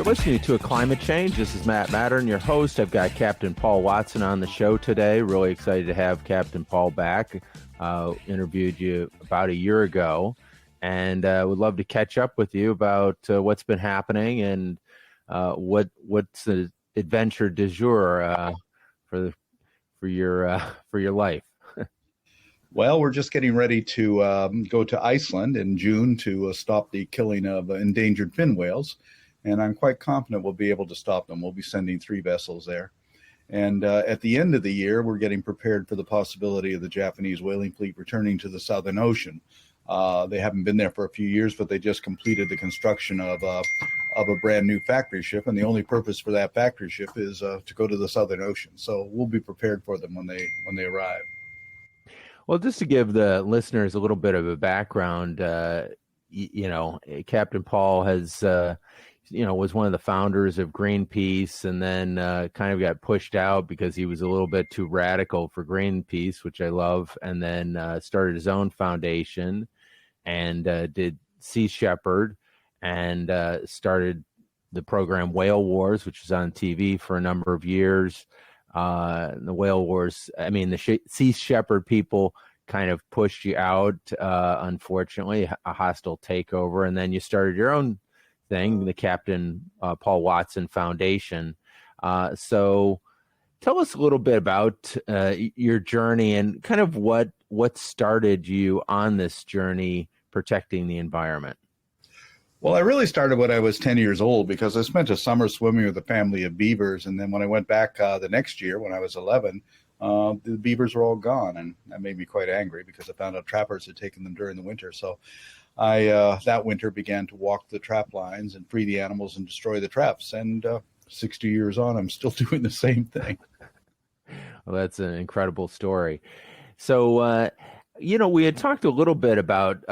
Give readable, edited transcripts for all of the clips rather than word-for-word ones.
listening to A Climate Change. This is Matt Matern, your host. I've got Captain Paul Watson on the show today. Really excited to have Captain Paul back. Interviewed you about a year ago, and would love to catch up with you about what's been happening and what's the adventure du jour for your life. Well, we're just getting ready to go to Iceland in June to stop the killing of endangered fin whales. And I'm quite confident we'll be able to stop them. We'll be sending 3 vessels there. And at the end of the year, we're getting prepared for the possibility of the Japanese whaling fleet returning to the Southern Ocean. They haven't been there for a few years, but they just completed the construction of a brand new factory ship. And the only purpose for that factory ship is to go to the Southern Ocean. So we'll be prepared for them when they arrive. Well, just to give the listeners a little bit of a background, Captain Paul has, was one of the founders of Greenpeace, and then kind of got pushed out because he was a little bit too radical for Greenpeace, which I love, and then started his own foundation and did Sea Shepherd and started the program Whale Wars, which was on TV for a number of years. The Whale Wars, the Sea Shepherd people kind of pushed you out, unfortunately, a hostile takeover, and then you started your own thing, the Captain Paul Watson Foundation. So tell us a little bit about your journey and kind of what started you on this journey protecting the environment. Well, I really started when I was 10 years old because I spent a summer swimming with a family of beavers. And then when I went back the next year, when I was 11, the beavers were all gone. And that made me quite angry because I found out trappers had taken them during the winter. So I that winter began to walk the trap lines and free the animals and destroy the traps. And 60 years on, I'm still doing the same thing. Well, that's an incredible story. So, we had talked a little bit about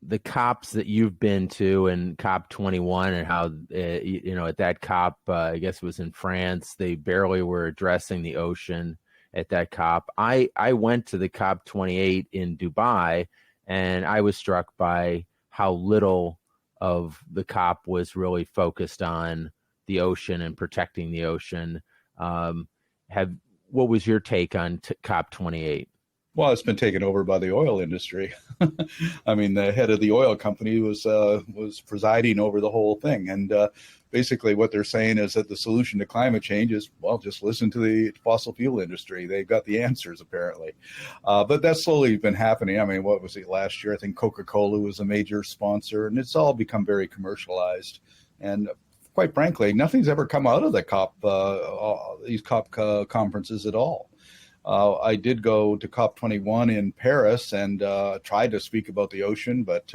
the COPs that you've been to, and COP 21, and how, at that COP, I guess it was in France, they barely were addressing the ocean at that COP. I went to the COP 28 in Dubai, and I was struck by how little of the COP was really focused on the ocean and protecting the ocean. What was your take on COP 28? Well, it's been taken over by the oil industry. The head of the oil company was presiding over the whole thing. And basically what they're saying is that the solution to climate change is, well, just listen to the fossil fuel industry. They've got the answers, apparently. But that's slowly been happening. What was it last year? I think Coca-Cola was a major sponsor, and it's all become very commercialized. And quite frankly, nothing's ever come out of the COP, these COP conferences at all. I did go to COP21 in Paris and tried to speak about the ocean, but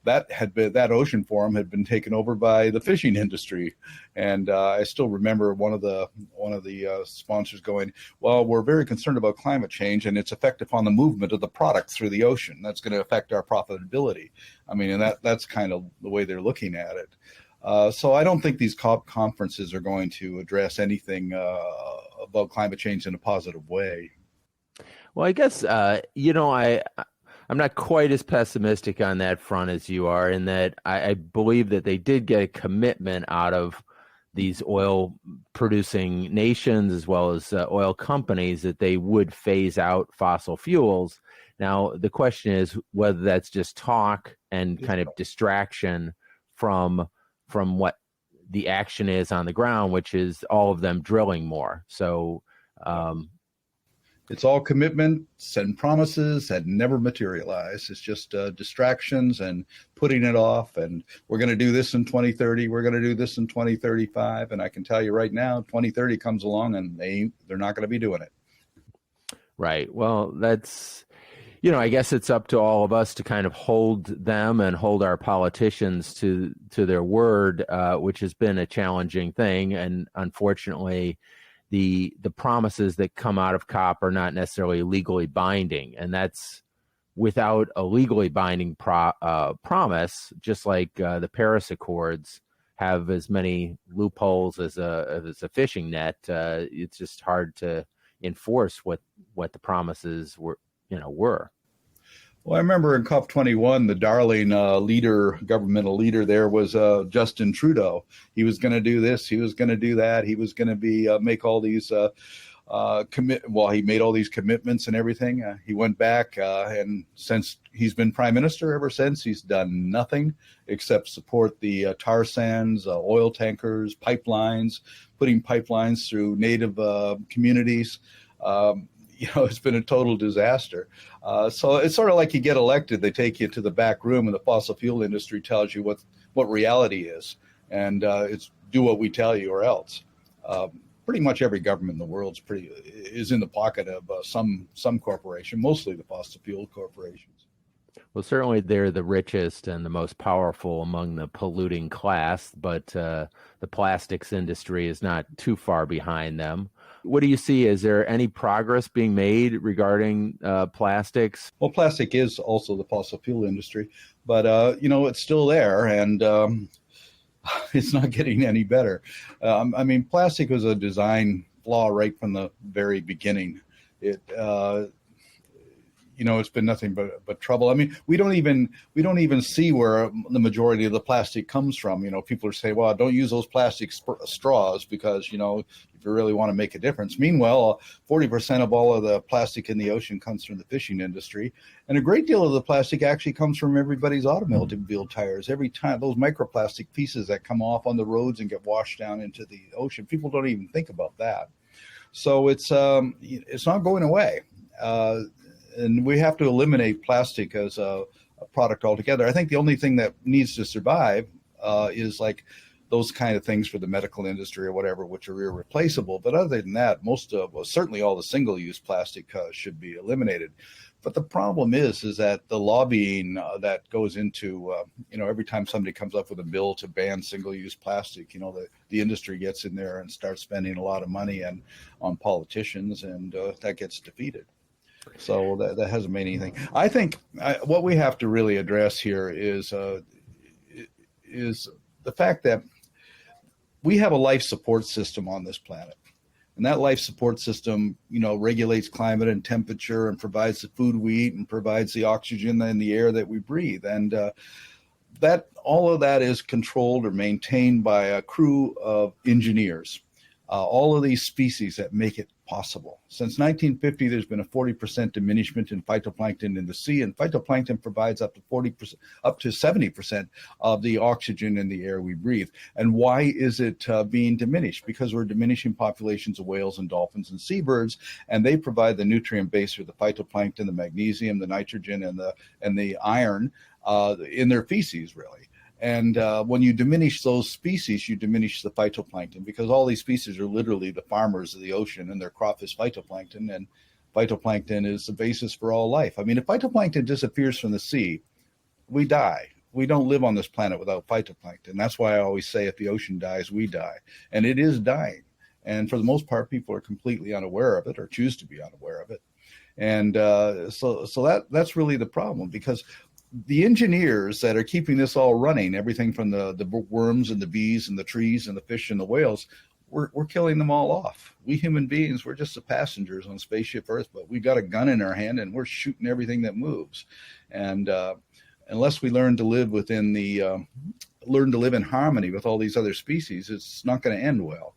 that ocean forum had been taken over by the fishing industry. And I still remember one of the sponsors going, "Well, we're very concerned about climate change and its effect upon the movement of the product through the ocean. That's going to affect our profitability." And that's kind of the way they're looking at it. So I don't think these COP conferences are going to address anything about climate change in a positive way. Well, I guess, I'm not quite as pessimistic on that front as you are, in that I believe that they did get a commitment out of these oil producing nations as well as oil companies that they would phase out fossil fuels. Now, the question is whether that's just talk and kind of distraction from what the action is on the ground, which is all of them drilling more. So it's all commitments and promises that never materialize. It's just distractions and putting it off. And we're going to do this in 2030. We're going to do this in 2035. And I can tell you right now, 2030 comes along and they're not going to be doing it. Right. Well, that's, I guess it's up to all of us to kind of hold them and hold our politicians to their word, which has been a challenging thing. And unfortunately, the promises that come out of COP are not necessarily legally binding. And that's without a legally binding promise, just like the Paris Accords have as many loopholes as a fishing net. It's just hard to enforce what the promises were. Well, I remember in COP21, the darling governmental leader there was Justin Trudeau. He was going to do this. He was going to do that. He was going to make all these he made all these commitments and everything. He went back, and since he's been prime minister ever since, he's done nothing except support the tar sands, oil tankers, pipelines, putting pipelines through native communities. It's been a total disaster. So it's sort of like you get elected, they take you to the back room, and the fossil fuel industry tells you what reality is, and it's do what we tell you or else. Pretty much every government in the world is in the pocket of some corporation, mostly the fossil fuel corporations. Well, certainly they're the richest and the most powerful among the polluting class, but the plastics industry is not too far behind them. What do you see? Is there any progress being made regarding plastics? Well, plastic is also the fossil fuel industry, but it's still there, and it's not getting any better. Plastic was a design flaw right from the very beginning. It's been nothing but trouble. I mean, we don't even see where the majority of the plastic comes from. People are saying, well, don't use those plastic straws because, if you really want to make a difference. Meanwhile, 40% of all of the plastic in the ocean comes from the fishing industry. And a great deal of the plastic actually comes from everybody's automobile tires. Every time those microplastic pieces that come off on the roads and get washed down into the ocean, people don't even think about that. So it's not going away. And we have to eliminate plastic as a product altogether. I think the only thing that needs to survive is like those kind of things for the medical industry or whatever, which are irreplaceable. But other than that, certainly all the single-use plastic should be eliminated. But the problem is that the lobbying that goes into, every time somebody comes up with a bill to ban single-use plastic, the industry gets in there and starts spending a lot of money on politicians, and that gets defeated. So that hasn't made anything. I think what we have to really address here is the fact that we have a life support system on this planet. And that life support system, regulates climate and temperature and provides the food we eat and provides the oxygen in the air that we breathe. And all of that is controlled or maintained by a crew of engineers. All of these species that make it possible. Since 1950, there's been a 40% diminishment in phytoplankton in the sea, and phytoplankton provides up to 70% of the oxygen in the air we breathe. And why is it being diminished? Because we're diminishing populations of whales and dolphins and seabirds, and they provide the nutrient base for the phytoplankton, the magnesium, the nitrogen, and the iron in their feces, really. And when you diminish those species, you diminish the phytoplankton, because all these species are literally the farmers of the ocean, and their crop is phytoplankton, and phytoplankton is the basis for all life. I mean, if phytoplankton disappears from the sea, we die. We don't live on this planet without phytoplankton. That's why I always say if the ocean dies, we die. And it is dying. And for the most part, people are completely unaware of it or choose to be unaware of it. And so that's really the problem, because the engineers that are keeping this all running, everything from the worms and the bees and the trees and the fish and the whales, we're killing them all off. We human beings, we're just the passengers on Spaceship Earth, but we got a gun in our hand and we're shooting everything that moves. And unless we learn to live in harmony with all these other species, it's not going to end well.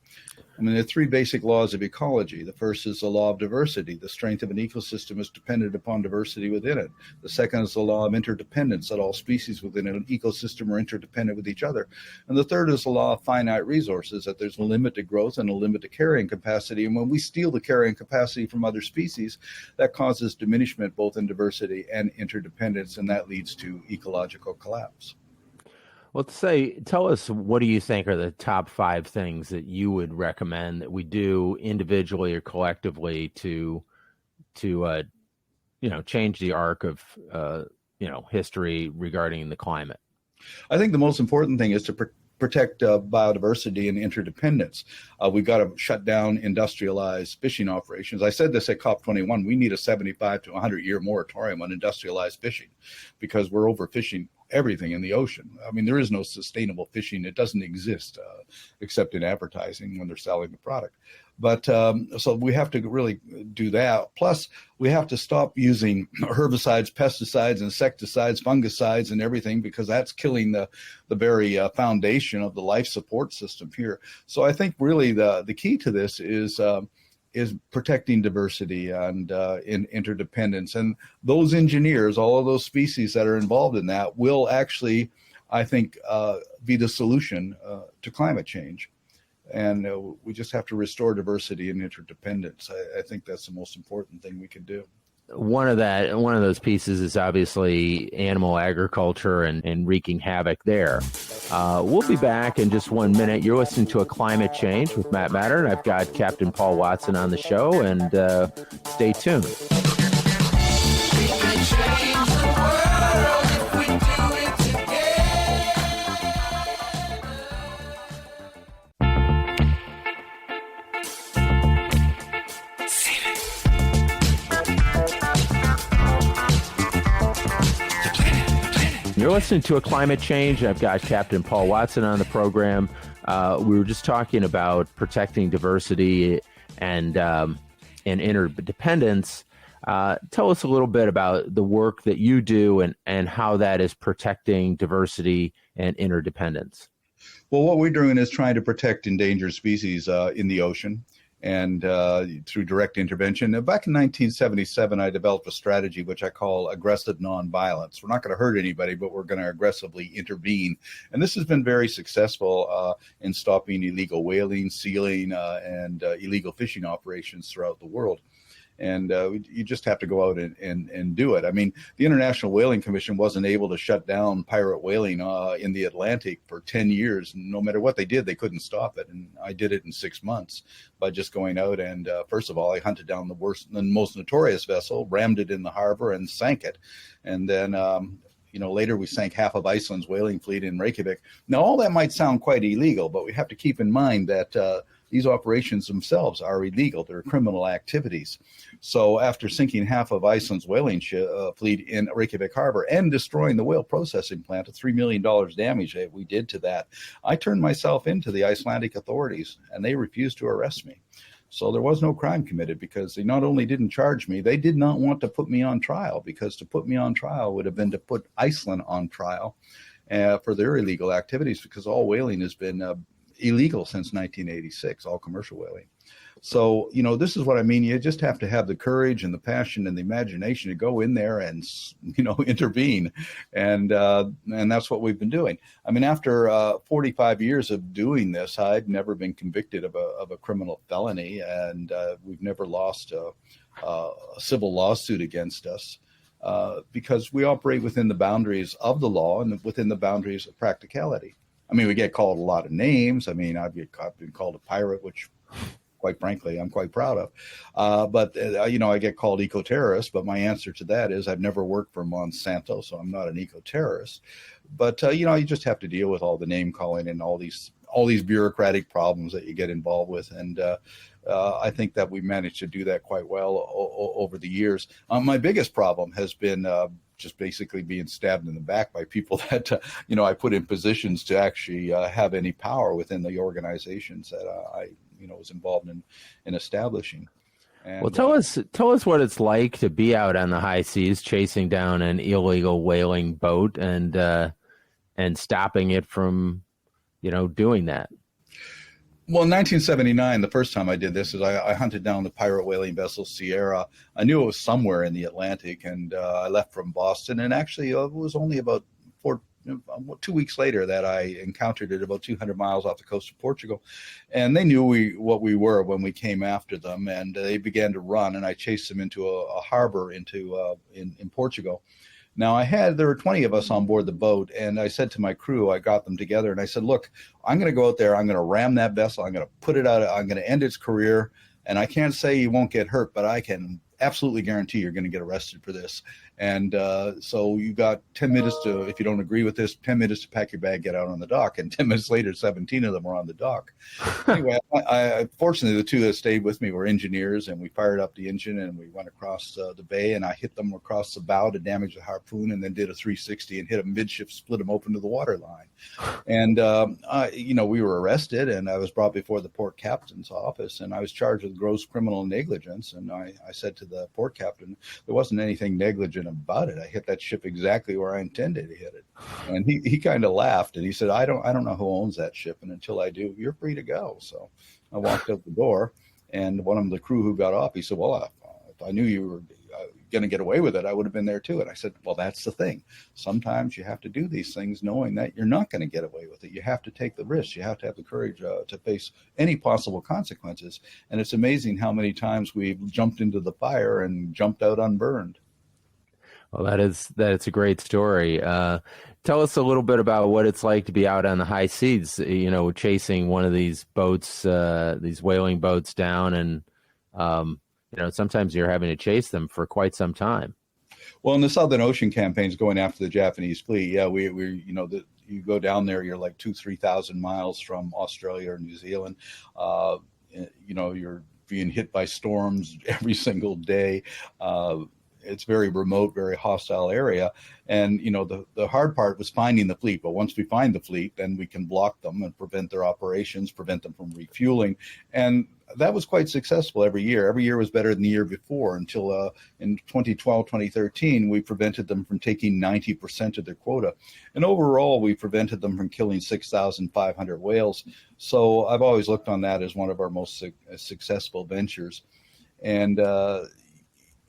I mean, there are three basic laws of ecology. The first is the law of diversity. The strength of an ecosystem is dependent upon diversity within it. The second is the law of interdependence, that all species within an ecosystem are interdependent with each other. And the third is the law of finite resources, that there's a limit to growth and a limit to carrying capacity. And when we steal the carrying capacity from other species, that causes diminishment both in diversity and interdependence, and that leads to ecological collapse. Well, tell us, what do you think are the top 5 things that you would recommend that we do individually or collectively to change the arc of history regarding the climate? I think the most important thing is to protect biodiversity and interdependence. We've got to shut down industrialized fishing operations. I said this at COP21, we need a 75 to 100-year moratorium on industrialized fishing, because we're overfishing everything in the ocean. I mean, there is no sustainable fishing. It doesn't exist except in advertising when they're selling the product. But so we have to really do that. Plus, we have to stop using herbicides, pesticides, insecticides, fungicides, and everything, because that's killing the very foundation of the life support system here. So I think really the key to this is protecting diversity and in interdependence. And those engineers, all of those species that are involved in that, will actually, I think, be the solution to climate change. And we just have to restore diversity and interdependence. I think that's the most important thing we can do. One of those pieces is obviously animal agriculture and wreaking havoc there. We'll be back in just 1 minute. You're listening to A Climate Change with Matt Matern. I've got Captain Paul Watson on the show, and stay tuned. We can change the world if we do it together. You're listening to A Climate Change. I've got Captain Paul Watson on the program. We were just talking about protecting diversity and interdependence. Tell us a little bit about the work that you do and how that is protecting diversity and interdependence. Well, what we're doing is trying to protect endangered species in the ocean, and through direct intervention. Now, back in 1977, I developed a strategy which I call aggressive nonviolence. We're not going to hurt anybody, but we're going to aggressively intervene. And this has been very successful in stopping illegal whaling, sealing, and illegal fishing operations throughout the world. And you just have to go out and do it. I mean, the International Whaling Commission wasn't able to shut down pirate whaling in the Atlantic for 10 years. No matter what they did, they couldn't stop it. And I did it in 6 months by just going out and, first of all, I hunted down the most notorious vessel, rammed it in the harbor, and sank it. And then later we sank half of Iceland's whaling fleet in Reykjavik. Now, all that might sound quite illegal, but we have to keep in mind that these operations themselves are illegal. They're criminal activities. So after sinking half of Iceland's whaling fleet in Reykjavik harbor and destroying the whale processing plant, a $3 million damage that we did to that, I turned myself into the Icelandic authorities, and they refused to arrest me. So there was no crime committed, because they not only didn't charge me, they did not want to put me on trial, because to put me on trial would have been to put Iceland on trial for their illegal activities, because all whaling has been illegal since 1986, all commercial whaling. So, this is what I mean. You just have to have the courage and the passion and the imagination to go in there and, intervene. And that's what we've been doing. I mean, after 45 years of doing this, I've never been convicted of a criminal felony, and we've never lost a civil lawsuit against us. Because we operate within the boundaries of the law and within the boundaries of practicality. I mean, we get called a lot of names. I mean, I've been called a pirate, which, quite frankly, I'm quite proud of. But I get called eco-terrorist, but my answer to that is I've never worked for Monsanto, so I'm not an eco-terrorist. But, you just have to deal with all the name calling and all these bureaucratic problems that you get involved with. And I think that we managed to do that quite well over the years. My biggest problem has been just basically being stabbed in the back by people that, I put in positions to actually have any power within the organizations that I was involved in establishing. And, well, tell us what it's like to be out on the high seas chasing down an illegal whaling boat and stopping it from, doing that. Well, in 1979, the first time I did this is I hunted down the pirate whaling vessel Sierra. I knew it was somewhere in the Atlantic, and I left from Boston. And actually, it was only about 2 weeks later that I encountered it about 200 miles off the coast of Portugal. And they knew what we were when we came after them, and they began to run. And I chased them into a harbor in Portugal. Now, there were 20 of us on board the boat, and I said to my crew, I got them together, and I said, look, I'm going to go out there, I'm going to ram that vessel, I'm going to put it out, I'm going to end its career, and I can't say you won't get hurt, but I can absolutely guarantee you're going to get arrested for this. And so you got 10 minutes to, if you don't agree with this, 10 minutes to pack your bag, get out on the dock. And 10 minutes later, 17 of them were on the dock. Anyway, fortunately, the two that stayed with me were engineers, and we fired up the engine and we went across the bay, and I hit them across the bow to damage the harpoon, and then did a 360 and hit them midship, split them open to the water line. And, we were arrested, and I was brought before the port captain's office, and I was charged with gross criminal negligence. And I said to the port captain, there wasn't anything negligent about it. I hit that ship exactly where I intended to hit it. And he kind of laughed, and he said, I don't know who owns that ship, and until I do, you're free to go. So I walked out the door, and one of the crew who got off, he said, well, if I knew you were going to get away with it, I would have been there too. And I said, well, that's the thing. Sometimes you have to do these things knowing that you're not going to get away with it. You have to take the risk. You have to have the courage to face any possible consequences. And it's amazing how many times we've jumped into the fire and jumped out unburned. Well, that's a great story. Tell us a little bit about what it's like to be out on the high seas, chasing one of these boats, these whaling boats down, and sometimes you're having to chase them for quite some time. Well, in the Southern Ocean campaigns going after the Japanese fleet, you go down there, you're like 2,000-3,000 miles from Australia or New Zealand. You're being hit by storms every single day. It's very remote, very hostile area. And, the hard part was finding the fleet. But once we find the fleet, then we can block them and prevent their operations, prevent them from refueling. And that was quite successful every year. Every year was better than the year before until in 2012, 2013, we prevented them from taking 90% of their quota. And overall, we prevented them from killing 6,500 whales. So I've always looked on that as one of our most successful ventures. And,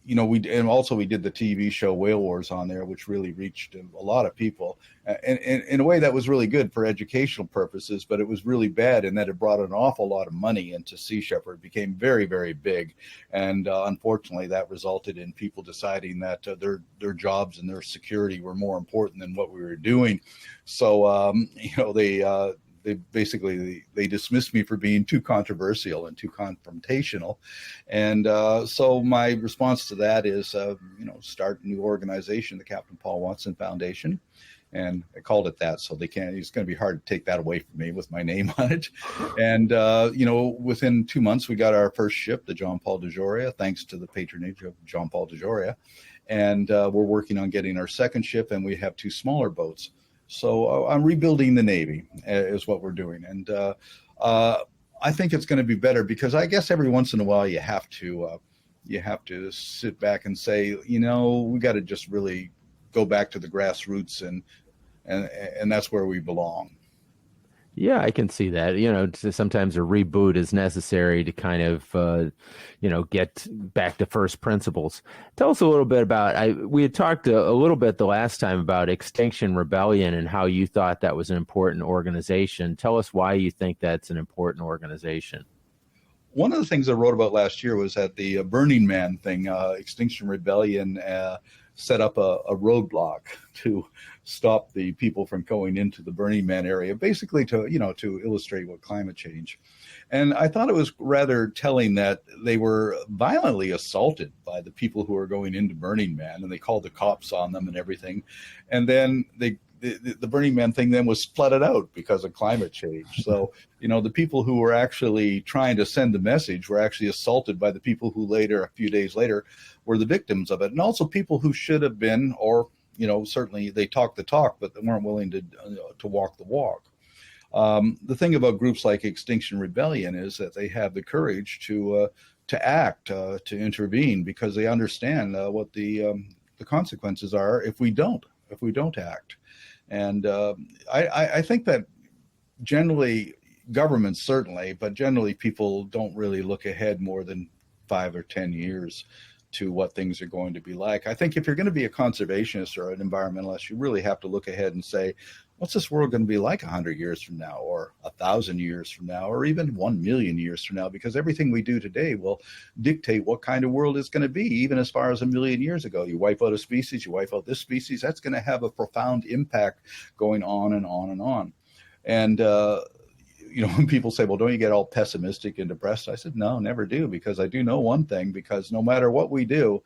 we did the TV show Whale Wars on there, which really reached a lot of people. And in a way, that was really good for educational purposes, but it was really bad in that it brought an awful lot of money into Sea Shepherd. It became very, very big. And unfortunately, that resulted in people deciding that their jobs and their security were more important than what we were doing. So, they dismissed me for being too controversial and too confrontational. And so my response to that is, start a new organization, the Captain Paul Watson Foundation. And I called it that, so it's going to be hard to take that away from me with my name on it. And, within 2 months, we got our first ship, the John Paul de Joria, thanks to the patronage of John Paul de Joria. And we're working on getting our second ship, and we have 2 smaller boats. So I'm rebuilding the Navy is what we're doing. And I think it's going to be better because I guess every once in a while you have to sit back and say, we got to just really go back to the grassroots and that's where we belong. Yeah, I can see that. Sometimes a reboot is necessary to kind of, get back to first principles. Tell us a little bit about, we had talked a little bit the last time about Extinction Rebellion and how you thought that was an important organization. Tell us why you think that's an important organization. One of the things I wrote about last year was that the Burning Man thing, Extinction Rebellion, set up a roadblock to stop the people from going into the Burning Man area, basically to illustrate what climate change. And I thought it was rather telling that they were violently assaulted by the people who were going into Burning Man, and they called the cops on them and everything. And then the Burning Man thing then was flooded out because of climate change. So, the people who were actually trying to send the message were actually assaulted by the people who later, a few days later, were the victims of it. And also people who should have been, or, certainly they talked the talk, but they weren't willing to walk the walk. The thing about groups like Extinction Rebellion is that they have the courage to act, to intervene, because they understand what the consequences are if we don't act. And I think that generally, governments certainly, but generally people don't really look ahead more than 5 or 10 years to what things are going to be like. I think if you're going to be a conservationist or an environmentalist, you really have to look ahead and say, what's this world going to be like 100 years from now, or 1,000 years from now, or even 1 million years from now? Because everything we do today will dictate what kind of world it's going to be, even as far as 1 million years ago. You wipe out a species, you wipe out this species, that's going to have a profound impact going on and on and on. And when people say, well, don't you get all pessimistic and depressed? I said, no, never do, because I do know one thing, because no matter what we do,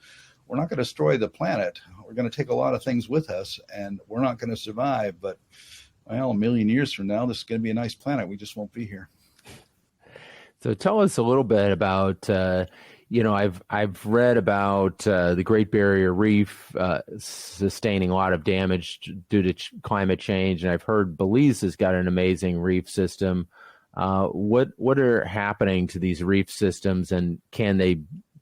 we're not going to destroy the planet. We're going to take a lot of things with us, and we're not going to survive. But, well, a million years from now, this is going to be a nice planet. We just won't be here. So tell us a little bit about, I've read about the Great Barrier Reef sustaining a lot of damage due to climate change, and I've heard Belize has got an amazing reef system. What are happening to these reef systems, and can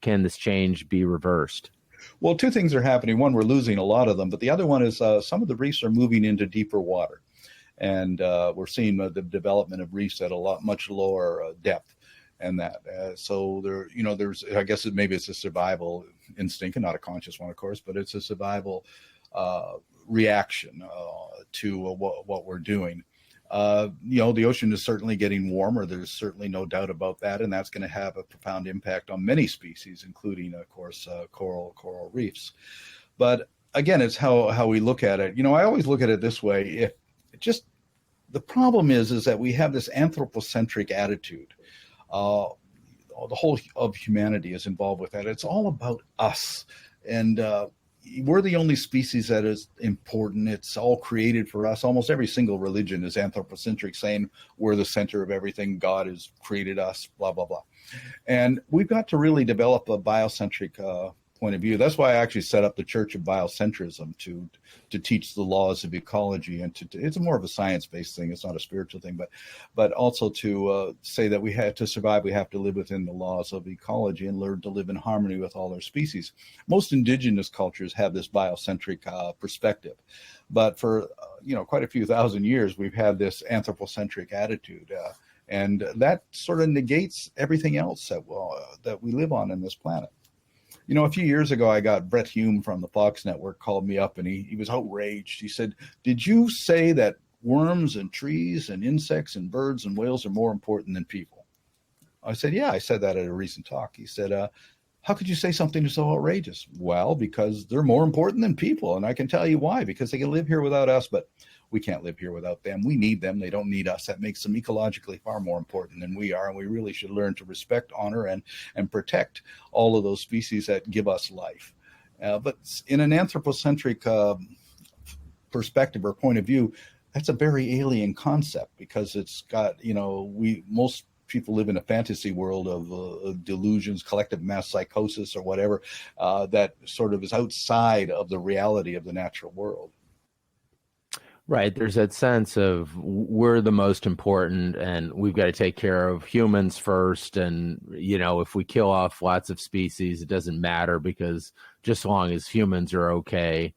this change be reversed? Well, two things are happening. One, we're losing a lot of them, but the other one is some of the reefs are moving into deeper water, and we're seeing the development of reefs at a much lower depth. And that, so there's, I guess maybe it's a survival instinct, and not a conscious one, of course, but it's a survival reaction to what we're doing. The ocean is certainly getting warmer. There's certainly no doubt about that, and that's going to have a profound impact on many species, including, of course, coral reefs. But again, it's how we look at it. I always look at it this way: the problem is that we have this anthropocentric attitude. The whole of humanity is involved with that. It's all about us, and we're the only species that is important. It's all created for us. Almost every single religion is anthropocentric, saying we're the center of everything. God has created us, blah, blah, blah. And we've got to really develop a biocentric point of view. That's why I actually set up the Church of Biocentrism to teach the laws of ecology, and it's more of a science-based thing. It's not a spiritual thing, but also to say that we have to survive. We have to live within the laws of ecology and learn to live in harmony with all our species. Most indigenous cultures have this biocentric perspective, but for quite a few thousand years, we've had this anthropocentric attitude, and that sort of negates everything else that we live on this planet. A few years ago, I got Brett Hume from the Fox Network called me up, and he was outraged. He said, "Did you say that worms and trees and insects and birds and whales are more important than people?" I said, "Yeah, I said that at a recent talk." He said, "How could you say something so outrageous?" "Well, because they're more important than people, and I can tell you why. Because they can live here without us, but we can't live here without them. We need them. They don't need us. That makes them ecologically far more important than we are, and we really should learn to respect, honor, and protect all of those species that give us life." But in an anthropocentric perspective or point of view, that's a very alien concept, because it's got, most people live in a fantasy world of delusions, collective mass psychosis, or whatever, that sort of is outside of the reality of the natural world. Right. There's that sense of we're the most important, and we've got to take care of humans first. And, if we kill off lots of species, it doesn't matter, because just as long as humans are okay,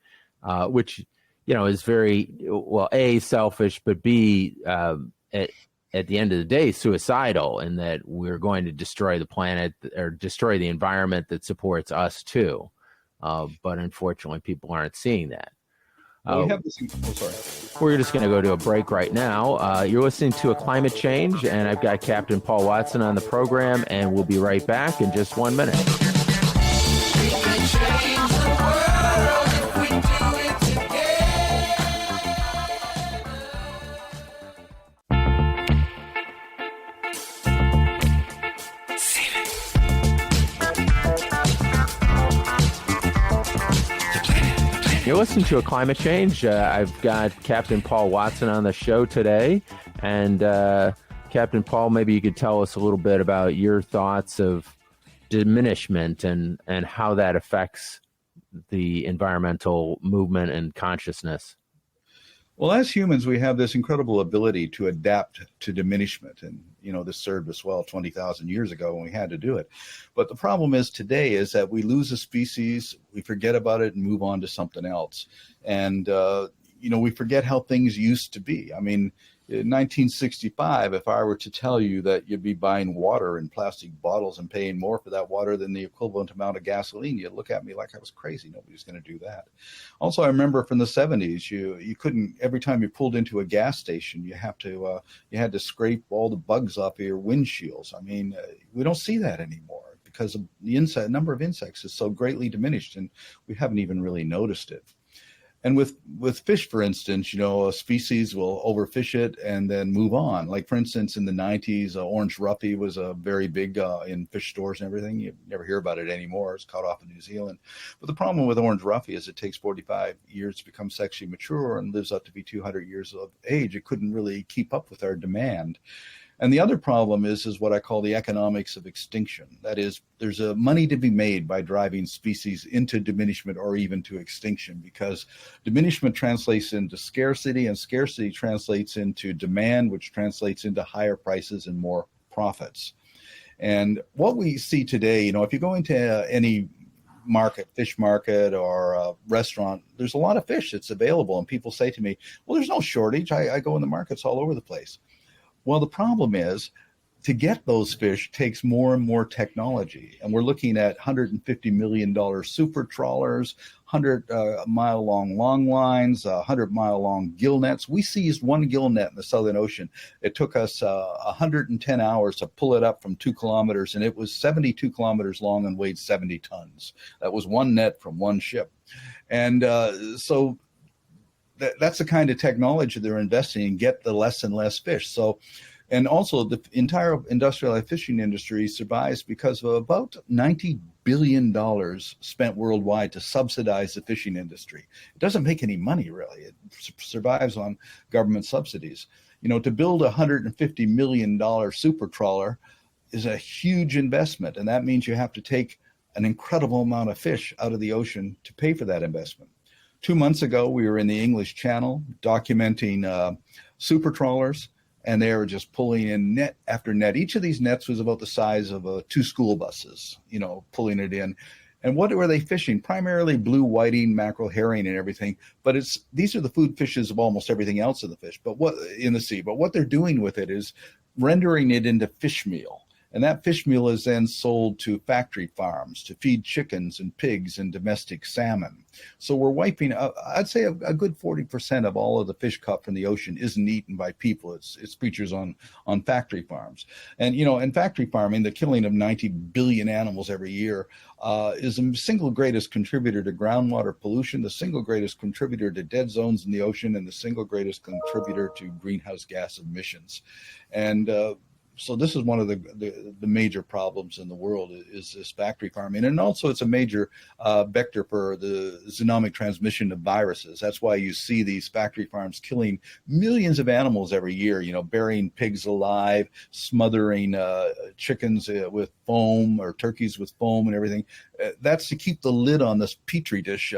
which, is very, well, A, selfish, but B, at the end of the day, suicidal, in that we're going to destroy the planet or destroy the environment that supports us too. But unfortunately, people aren't seeing that. We have this. Sorry. We're just going to go to a break right now. You're listening to A Climate Change, and I've got Captain Paul Watson on the program, and we'll be right back in just 1 minute. We can change the world if we do it together. You're listening to A Climate Change. I've got Captain Paul Watson on the show today. And Captain Paul, maybe you could tell us a little bit about your thoughts of diminishment and how that affects the environmental movement and consciousness. Well, as humans, we have this incredible ability to adapt to diminishment. And, this served us well 20,000 years ago when we had to do it. But the problem is today is that we lose a species, we forget about it and move on to something else. And, we forget how things used to be. I mean, in 1965, if I were to tell you that you'd be buying water in plastic bottles and paying more for that water than the equivalent amount of gasoline, you'd look at me like I was crazy. Nobody's going to do that. Also, I remember from the 70s, you couldn't, every time you pulled into a gas station, you had to scrape all the bugs off of your windshields. I mean, we don't see that anymore because the number of insects is so greatly diminished, and we haven't even really noticed it. And with fish, for instance, a species will overfish it and then move on. Like, for instance, in the 90s, orange roughy was very big in fish stores and everything. You never hear about it anymore. It's caught off in New Zealand. But the problem with orange roughy is it takes 45 years to become sexually mature and lives up to be 200 years of age. It couldn't really keep up with our demand. And the other problem is what I call the economics of extinction. That is, there's a money to be made by driving species into diminishment or even to extinction, because diminishment translates into scarcity, and scarcity translates into demand, which translates into higher prices and more profits. And what we see today, if you go into any market, fish market or a restaurant, there's a lot of fish that's available. And people say to me, well, there's no shortage. I go in the markets all over the place. Well, the problem is, to get those fish takes more and more technology. And we're looking at $150 million super trawlers, 100-mile-long long lines, 100-mile-long gill nets. We seized one gill net in the Southern Ocean. It took us 110 hours to pull it up from 2 kilometers, and it was 72 kilometers long and weighed 70 tons. That was one net from one ship. And so that's the kind of technology they're investing in, get the less and less fish. So, and also the entire industrialized fishing industry survives because of about $90 billion spent worldwide to subsidize the fishing industry. It doesn't make any money, really. It survives on government subsidies. To build a $150 million super trawler is a huge investment, and that means you have to take an incredible amount of fish out of the ocean to pay for that investment. 2 months ago, we were in the English Channel documenting super trawlers, and they were just pulling in net after net. Each of these nets was about the size of 2 school buses, pulling it in. And what were they fishing? Primarily blue whiting, mackerel, herring, and everything. But these are the food fishes of almost everything else in the fish, but in the sea. But what they're doing with it is rendering it into fish meal. And that fish meal is then sold to factory farms to feed chickens and pigs and domestic salmon. So we're wiping, I'd say a good 40% of all of the fish caught from the ocean isn't eaten by people. It's features on factory farms. And, in factory farming, the killing of 90 billion animals every year is the single greatest contributor to groundwater pollution, the single greatest contributor to dead zones in the ocean, and the single greatest contributor to greenhouse gas emissions. And so this is one of the major problems in the world, is this factory farming. And also it's a major vector for the zoonotic transmission of viruses. That's why you see these factory farms killing millions of animals every year, burying pigs alive, smothering chickens with foam or turkeys with foam and everything. That's to keep the lid on this petri dish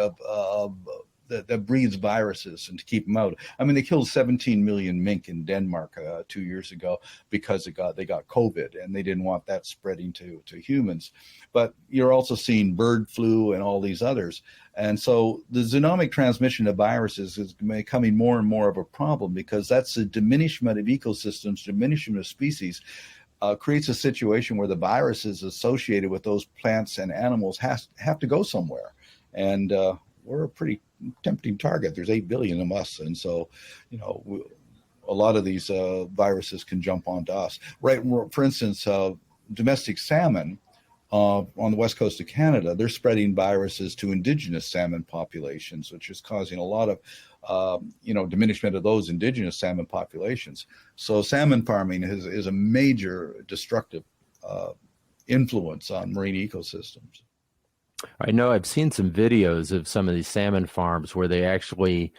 that breeds viruses and to keep them out. I mean, they killed 17 million mink in Denmark 2 years ago because they got COVID, and they didn't want that spreading to humans. But you're also seeing bird flu and all these others. And so the zoonotic transmission of viruses is becoming more and more of a problem, because that's a diminishment of ecosystems, diminishment of species. Creates a situation where the viruses associated with those plants and animals have to go somewhere. And we're a pretty tempting target. There's 8 billion of us. And so, a lot of these viruses can jump onto us. Right. For instance, domestic salmon on the west coast of Canada, they're spreading viruses to indigenous salmon populations, which is causing a lot of, diminishment of those indigenous salmon populations. So salmon farming is a major destructive influence on marine ecosystems. I know I've seen some videos of some of these salmon farms where they actually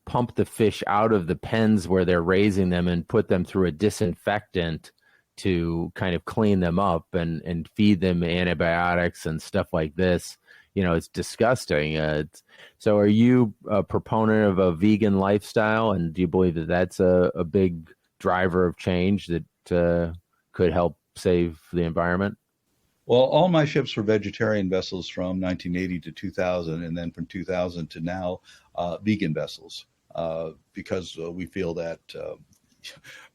pump the fish out of the pens where they're raising them and put them through a disinfectant to kind of clean them up and feed them antibiotics and stuff like this. It's disgusting. So are you a proponent of a vegan lifestyle, and do you believe that that's a big driver of change that could help save the environment? Well, all my ships were vegetarian vessels from 1980 to 2000, and then from 2000 to now, vegan vessels, because we feel that,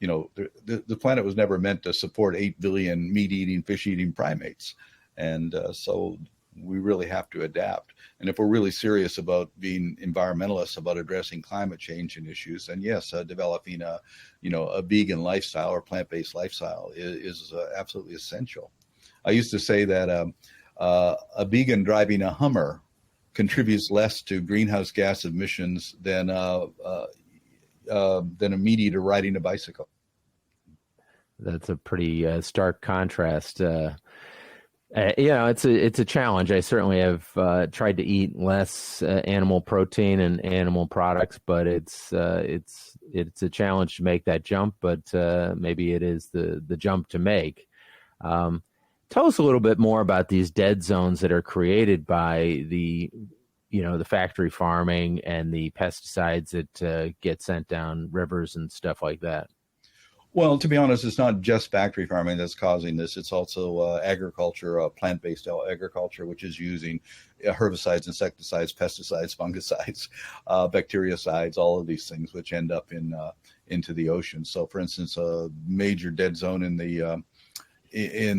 the planet was never meant to support 8 billion meat-eating, fish-eating primates. And so we really have to adapt. And if we're really serious about being environmentalists, about addressing climate change and issues, then yes, developing a vegan lifestyle or plant-based lifestyle is absolutely essential. I used to say that a vegan driving a Hummer contributes less to greenhouse gas emissions than a meat eater riding a bicycle. That's a pretty stark contrast. It's a challenge. I certainly have tried to eat less animal protein and animal products, but it's a challenge to make that jump. But maybe it is the jump to make. Tell us a little bit more about these dead zones that are created by the factory farming and the pesticides that get sent down rivers and stuff like that. Well, to be honest, it's not just factory farming that's causing this. It's also agriculture, plant-based agriculture, which is using herbicides, insecticides, pesticides, fungicides, bactericides, all of these things, which end up into the ocean. So, for instance, a major dead zone in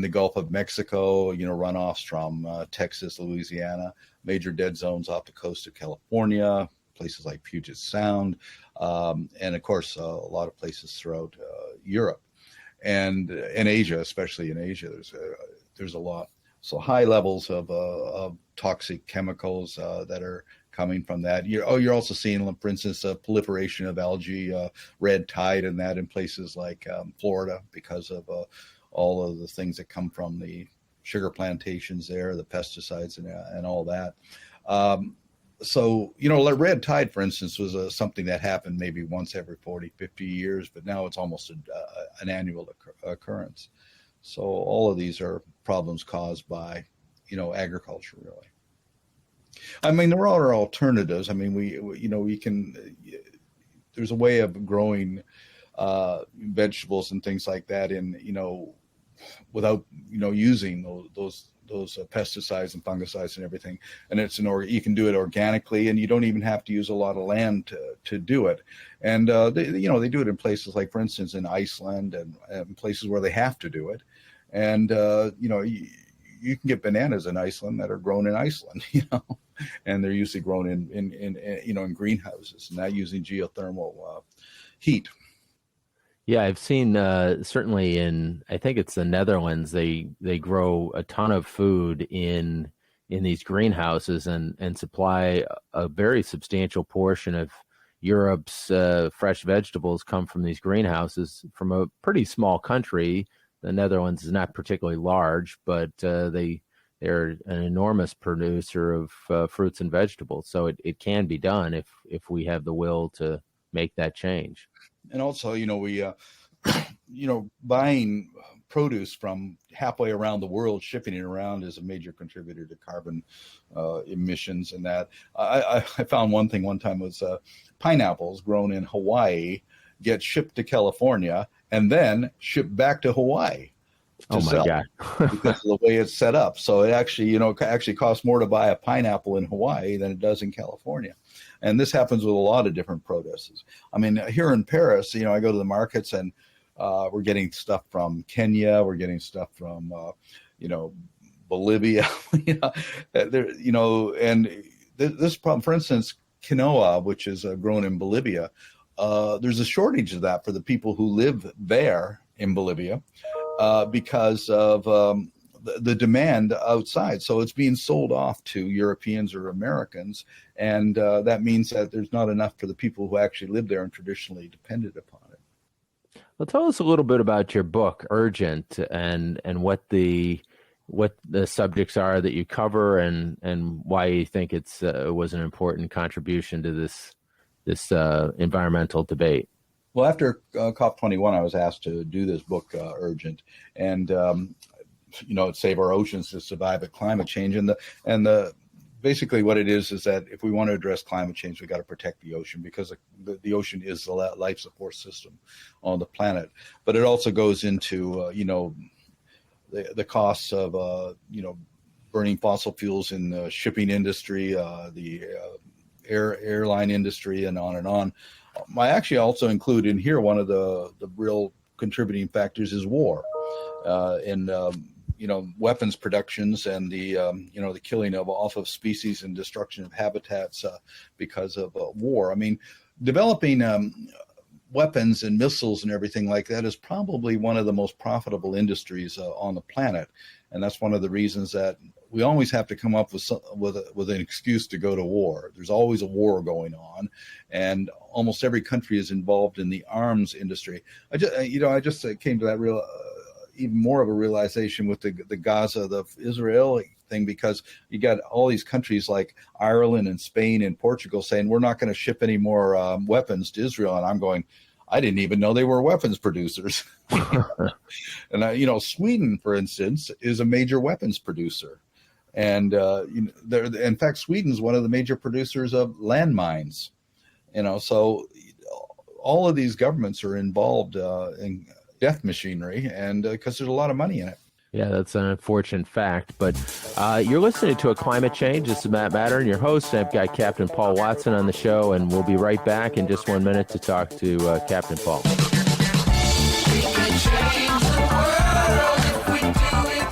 the Gulf of Mexico, runoffs from Texas, Louisiana, major dead zones off the coast of California, places like Puget Sound, and of course, a lot of places throughout Europe and in Asia, especially in Asia, there's a lot. So high levels of toxic chemicals that are coming from that. You're also seeing, for instance, a proliferation of algae, red tide, and that in places like Florida because of all of the things that come from the sugar plantations there, the pesticides and all that. So, like red tide, for instance, was something that happened maybe once every 40, 50 years, but now it's almost an annual occurrence. So all of these are problems caused by, agriculture, really. I mean, there are alternatives. I mean, we can, there's a way of growing vegetables and things like that without, using those pesticides and fungicides and everything, and you can do it organically, and you don't even have to use a lot of land to do it. And they do it in places like, for instance, in Iceland and places where they have to do it. And you can get bananas in Iceland that are grown in Iceland, and they're usually grown in greenhouses, not using geothermal heat. Yeah, I've seen certainly I think it's the Netherlands, they grow a ton of food in these greenhouses and supply a very substantial portion of Europe's fresh vegetables come from these greenhouses from a pretty small country. The Netherlands is not particularly large, but they're an enormous producer of fruits and vegetables. So it can be done if we have the will to make that change. And also, we, buying produce from halfway around the world, shipping it around is a major contributor to carbon emissions. And that I found one thing one time was pineapples grown in Hawaii get shipped to California and then shipped back to Hawaii. Oh my God. Because of the way it's set up. So it actually costs more to buy a pineapple in Hawaii than it does in California. And this happens with a lot of different produces. I mean, here in Paris, I go to the markets and we're getting stuff from Kenya. We're getting stuff from, Bolivia, and this problem, for instance, quinoa, which is grown in Bolivia, there's a shortage of that for the people who live there in Bolivia because of the demand outside. So it's being sold off to Europeans or Americans. And that means that there's not enough for the people who actually live there and traditionally depended upon it. Well, tell us a little bit about your book, Urgent, and what the subjects are that you cover and why you think it was an important contribution to this environmental debate. Well, after COP21, I was asked to do this book, Urgent, and save our oceans to survive at climate change. And basically what it is that if we want to address climate change, we got to protect the ocean because the ocean is the life support system on the planet. But it also goes into the costs of burning fossil fuels in the shipping industry, the airline industry, and on and on. I actually also include in here one of the real contributing factors is war, and weapons productions and the killing of species and destruction of habitats because of war. I mean, developing weapons and missiles and everything like that is probably one of the most profitable industries on the planet. And that's one of the reasons that we always have to come up with an excuse to go to war. There's always a war going on, and almost every country is involved in the arms industry. I just came to that even more of a realization with the Gaza, the Israeli thing, because you got all these countries like Ireland and Spain and Portugal saying we're not going to ship any more weapons to Israel, and I'm going, I didn't even know they were weapons producers. And Sweden, for instance, is a major weapons producer, and in fact, Sweden's one of the major producers of landmines. So all of these governments are involved in death machinery, and because there's a lot of money in it. Yeah, that's an unfortunate fact. But you're listening to A Climate Change. This is Matt Matern, your host. I've got Captain Paul Watson on the show, and we'll be right back in just 1 minute to talk to Captain Paul. We can change the world if we do it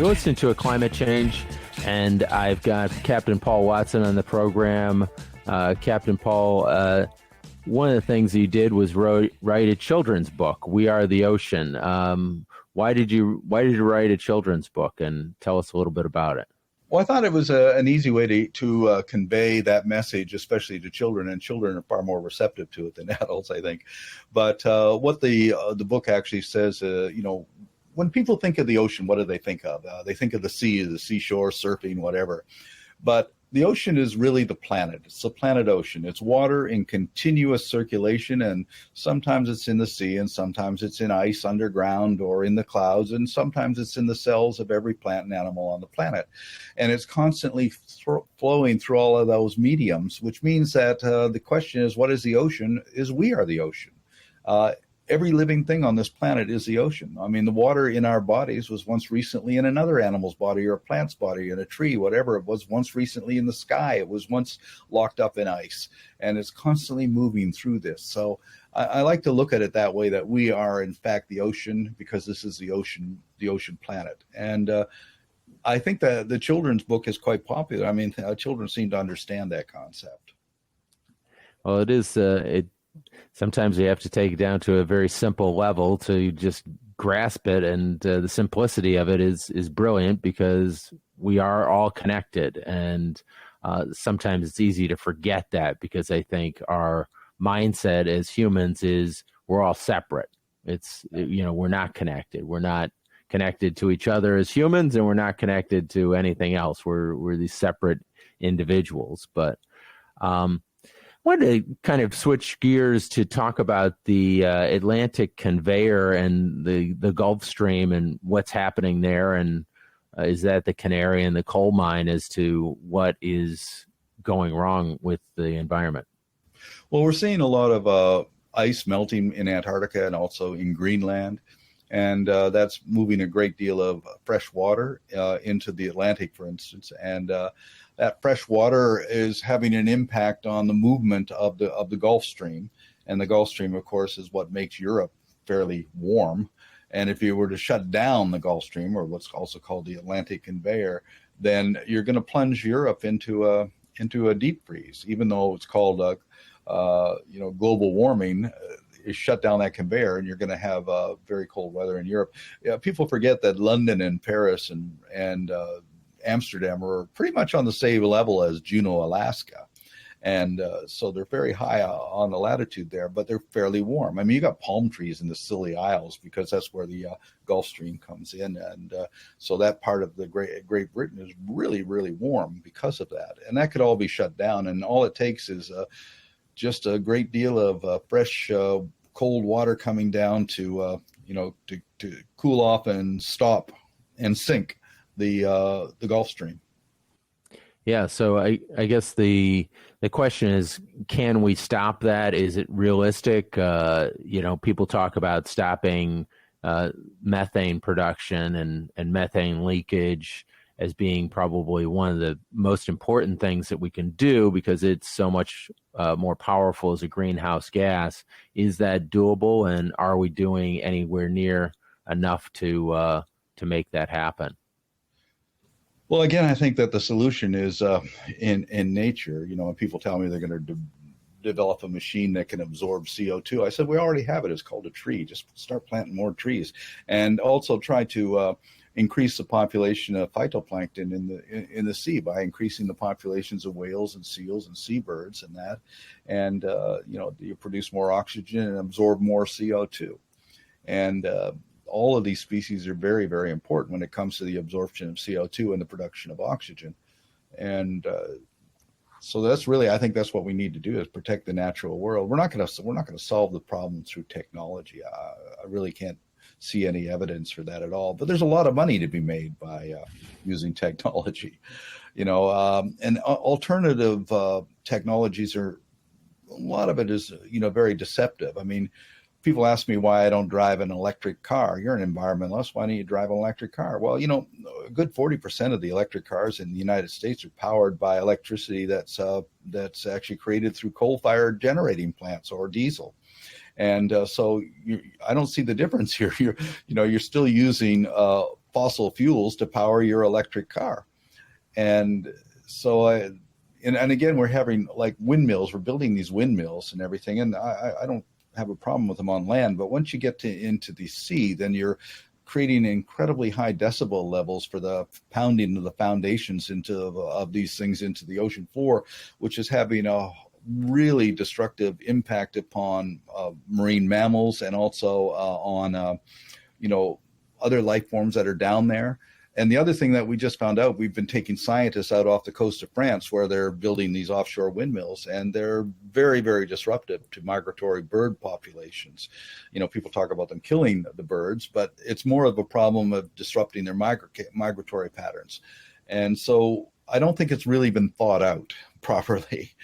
You're listening to A Climate Change, and I've got Captain Paul Watson on the program. Captain Paul, one of the things you did was write a children's book, We Are the Ocean. Why did you write a children's book, and tell us a little bit about it? Well, I thought it was an easy way to convey that message, especially to children, and children are far more receptive to it than adults, I think. But what the book actually says, when people think of the ocean, what do they think of? They think of the sea, the seashore, surfing, whatever. But the ocean is really the planet. It's the planet ocean. It's water in continuous circulation, and sometimes it's in the sea, and sometimes it's in ice underground or in the clouds, and sometimes it's in the cells of every plant and animal on the planet. And it's constantly flowing through all of those mediums, which means that the question is, what is the ocean? We are the ocean. Every living thing on this planet is the ocean. I mean, the water in our bodies was once recently in another animal's body or a plant's body, in a tree, whatever. It was once recently in the sky. It was once locked up in ice, and it's constantly moving through this. So I like to look at it that way, that we are, in fact, the ocean, because this is the ocean planet. And I think that the children's book is quite popular. I mean, children seem to understand that concept. Well, it is. Sometimes you have to take it down to a very simple level to just grasp it, and the simplicity of it is brilliant, because we are all connected, and sometimes it's easy to forget that, because I think our mindset as humans is we're all separate. It's we're not connected. We're not connected to each other as humans, and we're not connected to anything else. We're these separate individuals, but. I wanted to kind of switch gears to talk about the Atlantic conveyor and the Gulf Stream and what's happening there, and is that the canary in the coal mine as to what is going wrong with the environment? Well, we're seeing a lot of ice melting in Antarctica and also in Greenland, and that's moving a great deal of fresh water into the Atlantic, for instance, and that fresh water is having an impact on the movement of the Gulf Stream. And the Gulf Stream, of course, is what makes Europe fairly warm. And if you were to shut down the Gulf Stream, or what's also called the Atlantic conveyor, then you're going to plunge Europe into a deep freeze. Even though it's called global warming, is shut down that conveyor, and you're going to have very cold weather in Europe. People forget that London and Paris and Amsterdam are pretty much on the same level as Juneau, Alaska. And so they're very high on the latitude there, but they're fairly warm. I mean, you got palm trees in the Scilly Isles because that's where the Gulf Stream comes in. And so that part of the Great Britain is really, really warm because of that. And that could all be shut down. And all it takes is just a great deal of fresh, cold water coming down to cool off and stop and sink the Gulf Stream. Yeah, so I guess the question is, can we stop that? Is it realistic? People talk about stopping methane production and methane leakage as being probably one of the most important things that we can do because it's so much more powerful as a greenhouse gas. Is that doable, and are we doing anywhere near enough to make that happen? Well, again, I think that the solution is in nature. You know, when people tell me they're going to develop a machine that can absorb CO2, I said we already have it. It's called a tree. Just start planting more trees, and also try to increase the population of phytoplankton in the sea by increasing the populations of whales and seals and seabirds and that, and you know, you produce more oxygen and absorb more CO2, and all of these species are very, very important when it comes to the absorption of CO2 and the production of oxygen. And so that's really, I think that's what we need to do, is protect the natural world. We're not going to solve the problem through technology. I really can't see any evidence for that at all. But there's a lot of money to be made by using technology, you know, and alternative technologies a lot of it is, you know, very deceptive. I mean, people ask me why I don't drive an electric car. You're an environmentalist. Why don't you drive an electric car? Well, you know, a good 40% of the electric cars in the United States are powered by electricity that's actually created through coal-fired generating plants or diesel. And so I don't see the difference here. You're still using fossil fuels to power your electric car. And so and again, we're having like windmills. We're building these windmills and everything. And I don't have a problem with them on land, but once you get into the sea, then you're creating incredibly high decibel levels for the pounding of the foundations of these things into the ocean floor, which is having a really destructive impact upon marine mammals and also on you know, other life forms that are down there. And the other thing that we just found out, we've been taking scientists out off the coast of France where they're building these offshore windmills, and they're very, very disruptive to migratory bird populations. You know, people talk about them killing the birds, but it's more of a problem of disrupting their migratory patterns. And so I don't think it's really been thought out properly.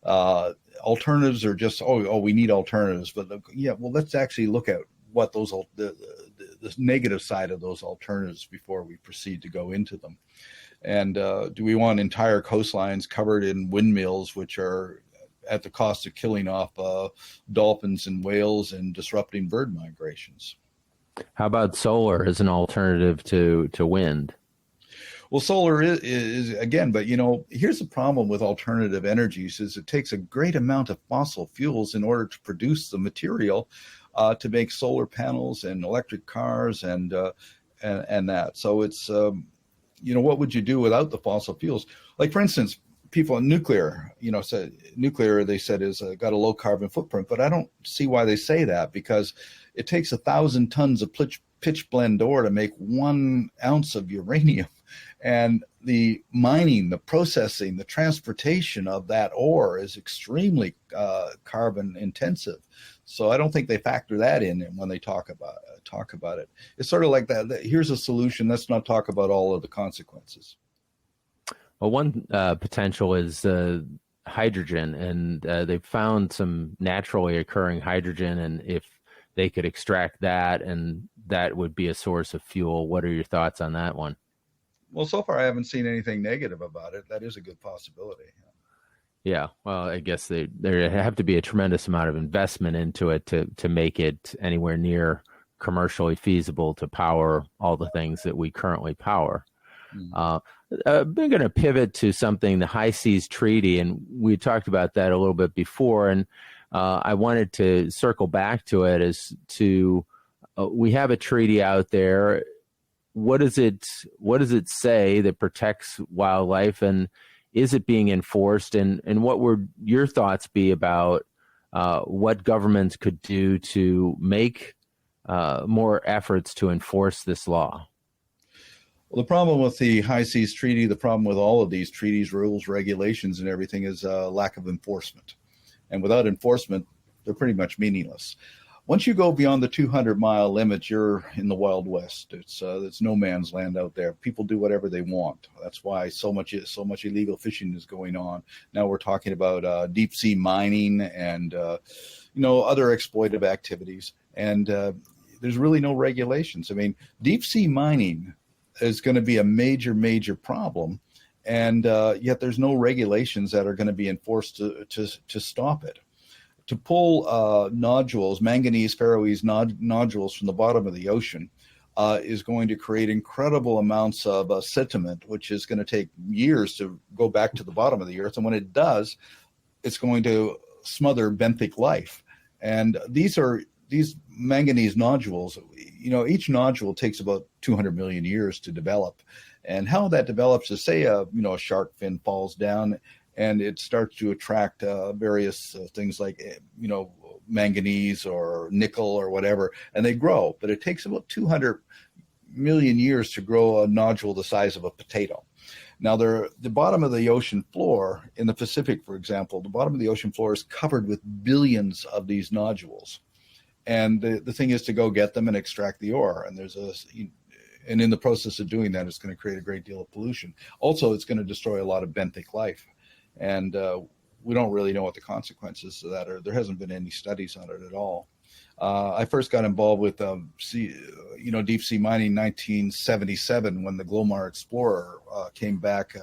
Alternatives are just, we need alternatives. But yeah, well, let's actually look at what those the negative side of those alternatives before we proceed to go into them. And do we want entire coastlines covered in windmills, which are at the cost of killing off dolphins and whales and disrupting bird migrations? How about solar as an alternative to wind? Well, solar is again, but you know, here's the problem with alternative energies is it takes a great amount of fossil fuels in order to produce the material to make solar panels and electric cars and that. So it's, you know, what would you do without the fossil fuels? Like, for instance, people in nuclear, you know, said nuclear, they said, is got a low carbon footprint, but I don't see why they say that, because it takes 1,000 tons of pitch blende ore to make 1 ounce of uranium. And the mining, the processing, the transportation of that ore is extremely carbon intensive. So I don't think they factor that in when they talk about it. It's sort of like that. Here's a solution. Let's not talk about all of the consequences. Well, one potential is hydrogen, and they've found some naturally occurring hydrogen, and if they could extract that, and that would be a source of fuel. What are your thoughts on that one? Well, so far I haven't seen anything negative about it. That is a good possibility. Yeah, well, I guess there have to be a tremendous amount of investment into it to make it anywhere near commercially feasible to power all the things that we currently power. Mm-hmm. I'm going to pivot to something, the High Seas Treaty, and we talked about that a little bit before, and I wanted to circle back to it as to we have a treaty out there. What does it say that protects wildlife, and is it being enforced? And what would your thoughts be about what governments could do to make more efforts to enforce this law? Well, the problem with the High Seas Treaty, the problem with all of these treaties, rules, regulations, and everything is lack of enforcement. And without enforcement, they're pretty much meaningless. Once you go beyond the 200-mile limit, you're in the Wild West. It's no man's land out there. People do whatever they want. That's why so much illegal fishing is going on. Now we're talking about deep sea mining and other exploitive activities. And there's really no regulations. I mean, deep sea mining is going to be a major, major problem. And yet there's no regulations that are going to be enforced to stop it. To pull nodules, manganese Faroese nodules from the bottom of the ocean is going to create incredible amounts of sediment, which is going to take years to go back to the bottom of the earth. And when it does, it's going to smother benthic life. And these manganese nodules, each nodule takes about 200 million years to develop. And how that develops is, say, a shark fin falls down and it starts to attract various things like, manganese or nickel or whatever, and they grow. But it takes about 200 million years to grow a nodule the size of a potato. Now, the bottom of the ocean floor in the Pacific, for example, the bottom of the ocean floor is covered with billions of these nodules. And the thing is to go get them and extract the ore. And in the process of doing that, it's going to create a great deal of pollution. Also, it's going to destroy a lot of benthic life. And we don't really know what the consequences of that are. There hasn't been any studies on it at all. I first got involved with deep sea mining in 1977 when the Glomar Explorer came back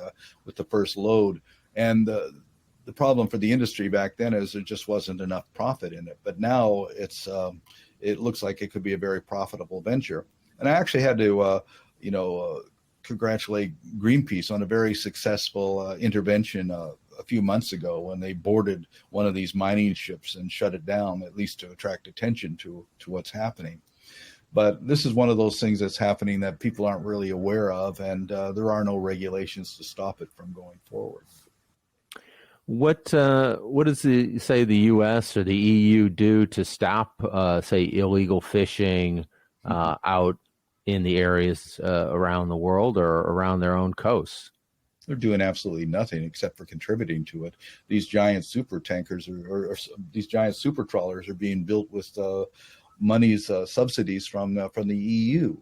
with the first load. And the problem for the industry back then is there just wasn't enough profit in it. But now it looks like it could be a very profitable venture. And I actually had to, congratulate Greenpeace on a very successful intervention a few months ago when they boarded one of these mining ships and shut it down, at least to attract attention to what's happening. But this is one of those things that's happening that people aren't really aware of, and there are no regulations to stop it from going forward. What does the U.S. or the EU do to stop, say, illegal fishing out in the areas around the world or around their own coasts? They're doing absolutely nothing except for contributing to it. These giant super tankers or these giant super trawlers are being built with money's subsidies from the EU.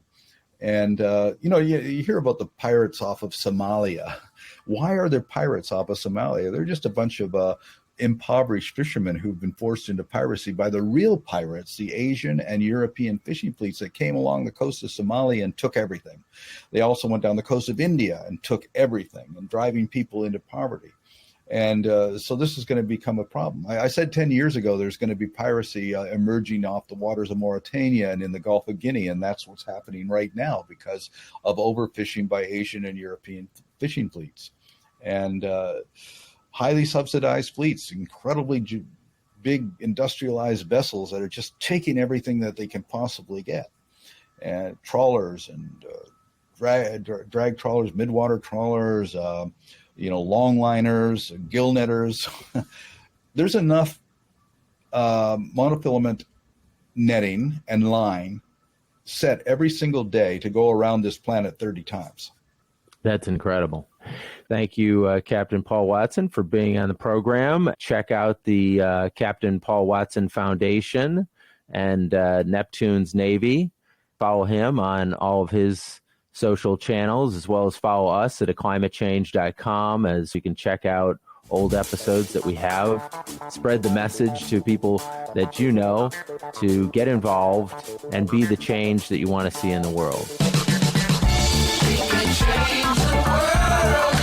And, you hear about the pirates off of Somalia. Why are there pirates off of Somalia? They're just a bunch of impoverished fishermen who've been forced into piracy by the real pirates, the Asian and European fishing fleets that came along the coast of Somalia and took everything. They also went down the coast of India and took everything and driving people into poverty. And so this is going to become a problem. I said 10 years ago there's going to be piracy emerging off the waters of Mauritania and in the Gulf of Guinea, and that's what's happening right now because of overfishing by Asian and European fishing fleets. And highly subsidized fleets, incredibly big industrialized vessels that are just taking everything that they can possibly get. And trawlers and drag trawlers, midwater trawlers, longliners, gill netters. There's enough monofilament netting and line set every single day to go around this planet 30 times. That's incredible. Thank you, Captain Paul Watson, for being on the program. Check out the Captain Paul Watson Foundation and Neptune's Navy. Follow him on all of his social channels, as well as follow us at aclimatechange.com, as you can check out old episodes that we have. Spread the message to people that you know to get involved and be the change that you want to see in the world. We can change the world.